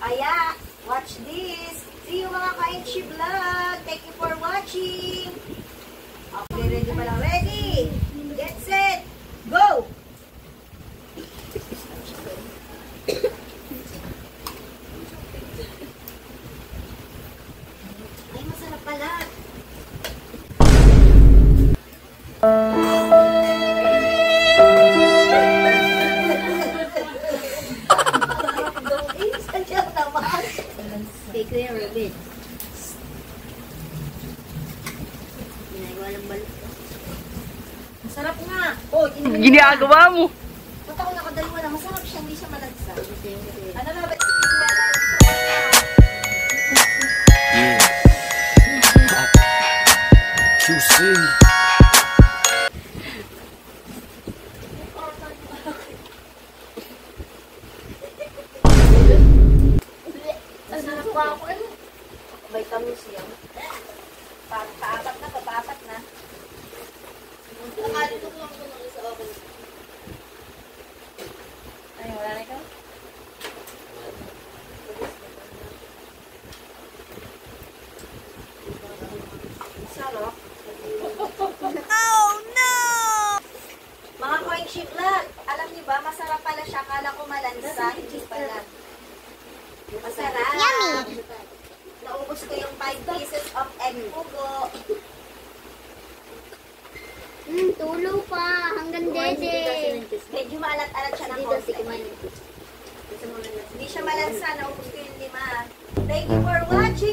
kaya, watch this. See you mga ka-Inchi Vlog. Thank you for watching. Okay, ready pa lang. Ready? Get set. Go! Ay, masarap pala. Kay Kuya Robin. Ginagawa lang balot. Masarap nga. Oh, Ginagawa mo. Ba't ako nakadalawa na? Masarap siya, hindi siya malagsa. Ano na ba? QC. Masarap pa ako. Vitamins yan. Paapat na, papaapat na. Nakalitok lang ko ng isa ako. Ay, wala na ikaw? Sarap. Oh, no! Mga Koinchi Vlog, alam niyo ba, masarap pala siya. Akala ko malansa, hindi pala. Masarap. Yummy! Naubos ko yung 5 pieces of egg pugo. Tulo pa. Hanggang dede. Medyo maalat-alat siya ng konti. Hindi siya malansa, naubos ko yung 5. Thank you for watching!